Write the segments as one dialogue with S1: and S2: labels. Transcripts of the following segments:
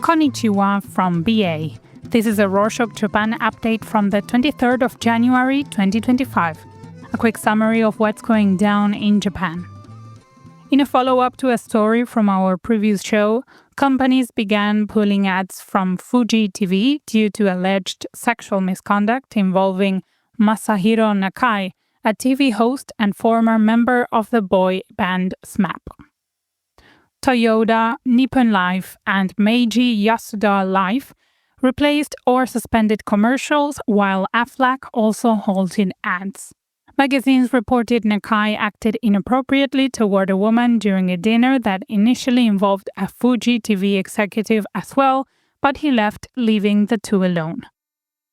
S1: Konnichiwa from BA. This is a Rorschach Japan update from the 23rd of January 2025. A quick summary of what's going down in Japan. In a follow-up to a story from our previous show, companies began pulling ads from Fuji TV due to alleged sexual misconduct involving Masahiro Nakai, a TV host and former member of the boy band SMAP. Toyota, Nippon Life, and Meiji Yasuda Life replaced or suspended commercials, while Aflac also halted ads. Magazines reported Nakai acted inappropriately toward a woman during a dinner that initially involved a Fuji TV executive as well, but he left, leaving the two alone.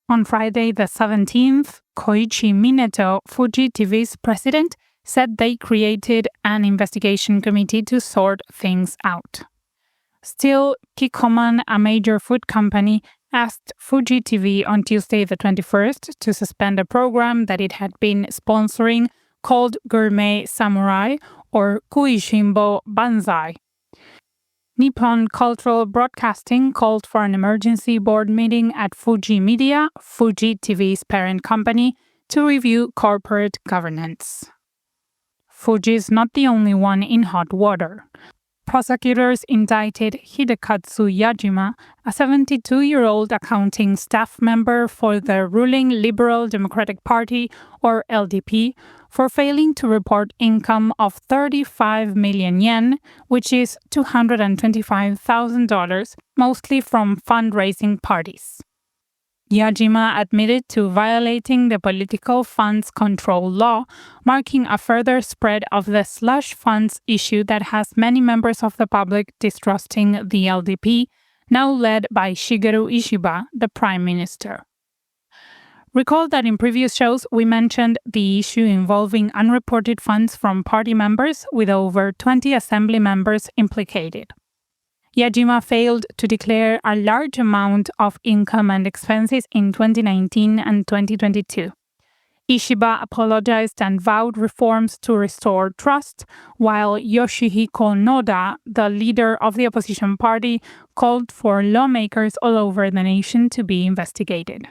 S1: On Friday the 17th, Koichi Minato, Fuji TV's president, said they created an investigation committee to sort things out. Still, Kikkoman, a major food company, asked Fuji TV on Tuesday the 21st to suspend a program that it had been sponsoring called Gourmet Samurai or Kuishimbo Banzai. Nippon Cultural Broadcasting called for an emergency board meeting at Fuji Media, Fuji TV's parent company, to review corporate governance. Fuji is not the only one in hot water. Prosecutors indicted Hidekatsu Yajima, a 72-year-old accounting staff member for the ruling Liberal Democratic Party, or LDP, for failing to report income of 35 million yen, which is $225,000, mostly from fundraising parties. Yajima admitted to violating the political funds control law, marking a further spread of the slush funds issue that has many members of the public distrusting the LDP, now led by Shigeru Ishiba, the prime minister. Recall that in previous shows we mentioned the issue involving unreported funds from party members, with over 20 assembly members implicated. Yajima failed to declare a large amount of income and expenses in 2019 and 2022. Ishiba apologized and vowed reforms to restore trust, while Yoshihiko Noda, the leader of the opposition party, called for lawmakers all over the nation to be investigated.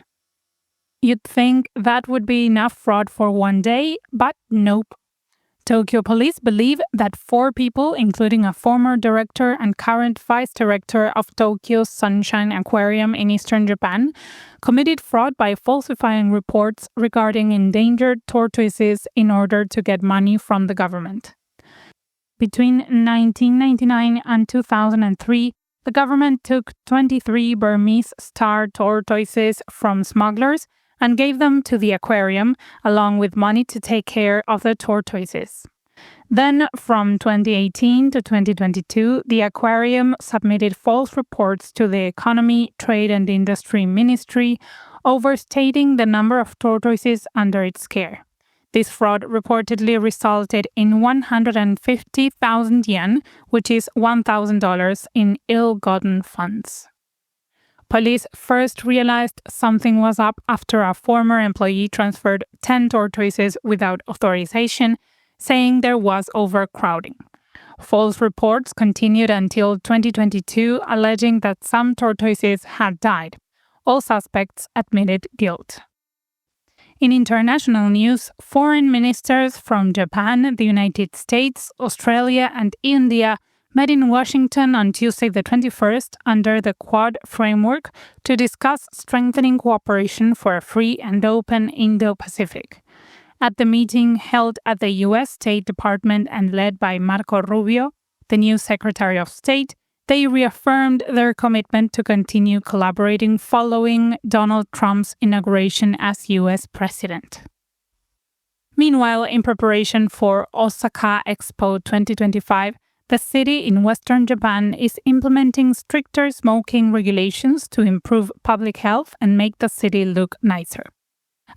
S1: You'd think that would be enough fraud for one day, but nope. Tokyo police believe that 4 people, including a former director and current vice director of Tokyo's Sunshine Aquarium in eastern Japan, committed fraud by falsifying reports regarding endangered tortoises in order to get money from the government. Between 1999 and 2003, the government took 23 Burmese star tortoises from smugglers and gave them to the aquarium, along with money to take care of the tortoises. Then, from 2018 to 2022, the aquarium submitted false reports to the Economy, Trade and Industry Ministry, overstating the number of tortoises under its care. This fraud reportedly resulted in 150,000 yen, which is $1,000, in ill-gotten funds. Police first realized something was up after a former employee transferred 10 tortoises without authorization, saying there was overcrowding. False reports continued until 2022, alleging that some tortoises had died. All suspects admitted guilt. In international news, foreign ministers from Japan, the United States, Australia, and India met in Washington on Tuesday the 21st under the Quad framework to discuss strengthening cooperation for a free and open Indo-Pacific. At the meeting held at the U.S. State Department and led by Marco Rubio, the new Secretary of State, they reaffirmed their commitment to continue collaborating following Donald Trump's inauguration as U.S. President. Meanwhile, in preparation for Osaka Expo 2025, the city in western Japan is implementing stricter smoking regulations to improve public health and make the city look nicer.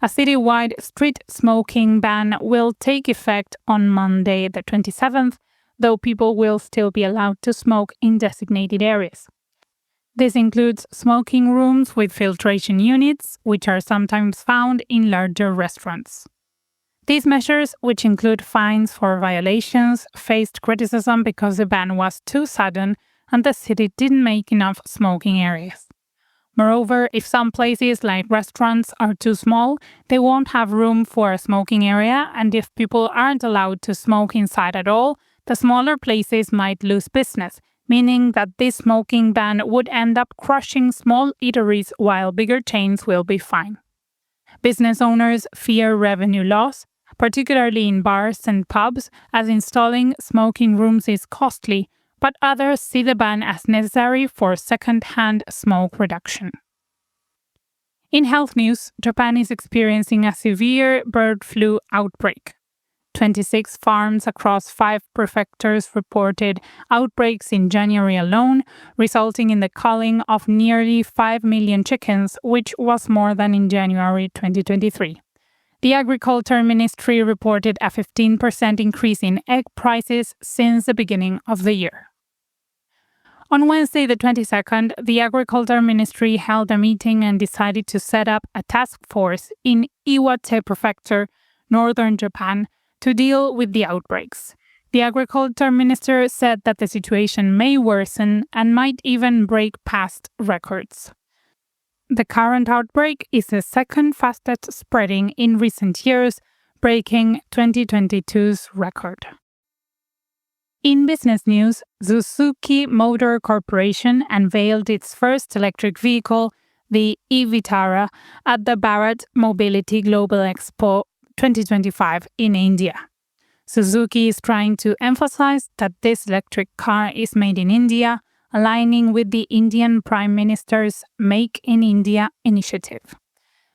S1: A citywide street smoking ban will take effect on Monday the 27th, though people will still be allowed to smoke in designated areas. This includes smoking rooms with filtration units, which are sometimes found in larger restaurants. These measures, which include fines for violations, faced criticism because the ban was too sudden and the city didn't make enough smoking areas. Moreover, if some places like restaurants are too small, they won't have room for a smoking area, and if people aren't allowed to smoke inside at all, the smaller places might lose business, meaning that this smoking ban would end up crushing small eateries while bigger chains will be fine. Business owners fear revenue loss, particularly in bars and pubs, as installing smoking rooms is costly, but others see the ban as necessary for second-hand smoke reduction. In health news, Japan is experiencing a severe bird flu outbreak. 26 farms across 5 prefectures reported outbreaks in January alone, resulting in the culling of nearly 5 million chickens, which was more than in January 2023. The Agriculture Ministry reported a 15% increase in egg prices since the beginning of the year. On Wednesday, the 22nd, the Agriculture Ministry held a meeting and decided to set up a task force in Iwate Prefecture, northern Japan, to deal with the outbreaks. The Agriculture Minister said that the situation may worsen and might even break past records. The current outbreak is the second fastest spreading in recent years, breaking 2022's record. In business news, Suzuki Motor Corporation unveiled its first electric vehicle, the e-Vitara, at the Bharat Mobility Global Expo 2025 in India. Suzuki is trying to emphasize that this electric car is made in India, aligning with the Indian Prime Minister's Make in India initiative.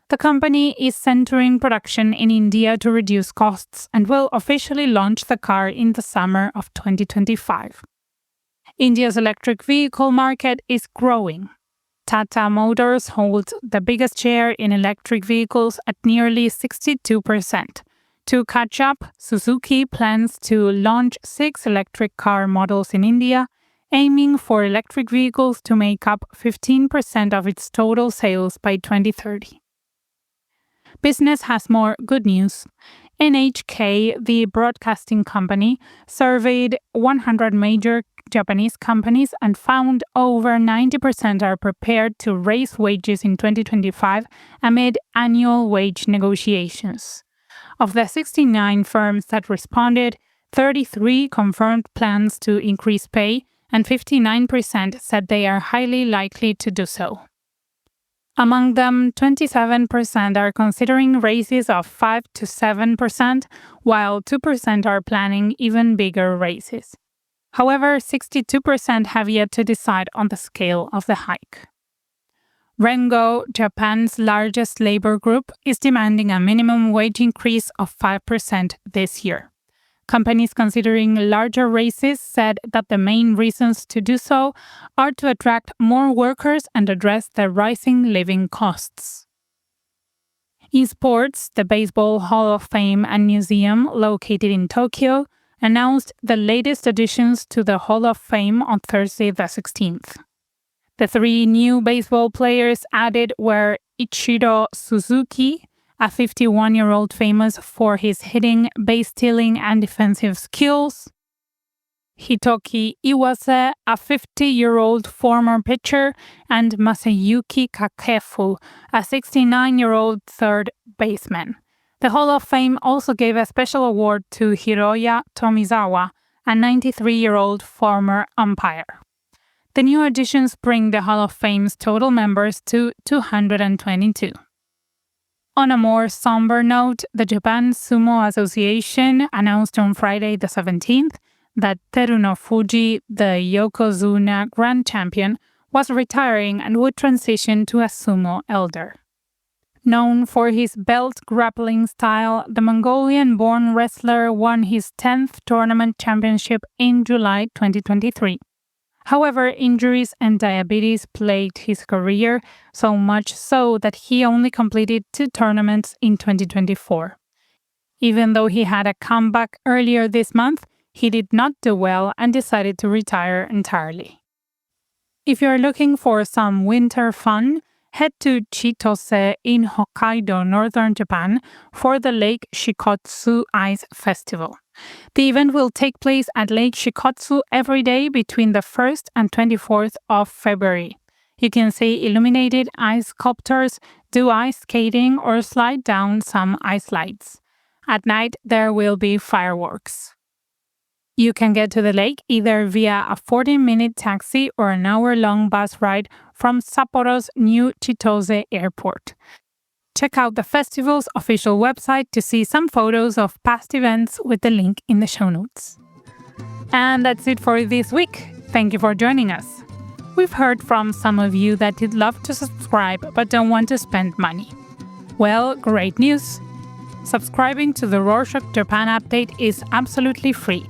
S1: The company is centering production in India to reduce costs and will officially launch the car in the summer of 2025. India's electric vehicle market is growing. Tata Motors holds the biggest share in electric vehicles at nearly 62%. To catch up, Suzuki plans to launch 6 electric car models in India, aiming for electric vehicles to make up 15% of its total sales by 2030. Business has more good news. NHK, the broadcasting company, surveyed 100 major Japanese companies and found over 90% are prepared to raise wages in 2025 amid annual wage negotiations. Of the 69 firms that responded, 33 confirmed plans to increase pay, and 59% said they are highly likely to do so. Among them, 27% are considering raises of 5 to 7%, while 2% are planning even bigger raises. However, 62% have yet to decide on the scale of the hike. Rengo, Japan's largest labor group, is demanding a minimum wage increase of 5% this year. Companies considering larger raises said that the main reasons to do so are to attract more workers and address the rising living costs. In sports, the Baseball Hall of Fame and Museum, located in Tokyo, announced the latest additions to the Hall of Fame on Thursday the 16th. The 3 new baseball players added were Ichiro Suzuki, a 51-year-old famous for his hitting, base stealing, and defensive skills; Hitoki Iwase, a 50-year-old former pitcher; and Masayuki Kakefu, a 69-year-old third baseman. The Hall of Fame also gave a special award to Hiroya Tomizawa, a 93-year-old former umpire. The new additions bring the Hall of Fame's total members to 222. On a more somber note, the Japan Sumo Association announced on Friday the 17th that Teruno Fuji, the Yokozuna Grand Champion, was retiring and would transition to a sumo elder. Known for his belt grappling style, the Mongolian-born wrestler won his 10th tournament championship in July 2023. However, injuries and diabetes plagued his career, so much so that he only completed 2 tournaments in 2024. Even though he had a comeback earlier this month, he did not do well and decided to retire entirely. If you're looking for some winter fun, head to Chitose in Hokkaido, northern Japan, for the Lake Shikotsu Ice Festival. The event will take place at Lake Shikotsu every day between the 1st and 24th of February. You can see illuminated ice sculptures, do ice skating, or slide down some ice slides. At night, there will be fireworks. You can get to the lake either via a 40-minute taxi or an hour-long bus ride from Sapporo's new Chitose airport. Check out the festival's official website to see some photos of past events with the link in the show notes. And that's it for this week. Thank you for joining us. We've heard from some of you that you'd love to subscribe but don't want to spend money. Well, great news! Subscribing to the Rorschach Japan update is absolutely free.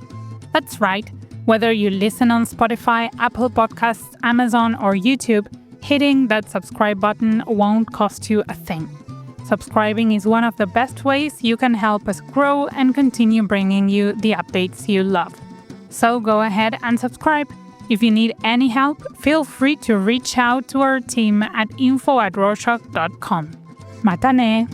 S1: That's right, whether you listen on Spotify, Apple Podcasts, Amazon, or YouTube, hitting that subscribe button won't cost you a thing. Subscribing is one of the best ways you can help us grow and continue bringing you the updates you love. So go ahead and subscribe. If you need any help, feel free to reach out to our team at info@rorschach.com. Mata ne!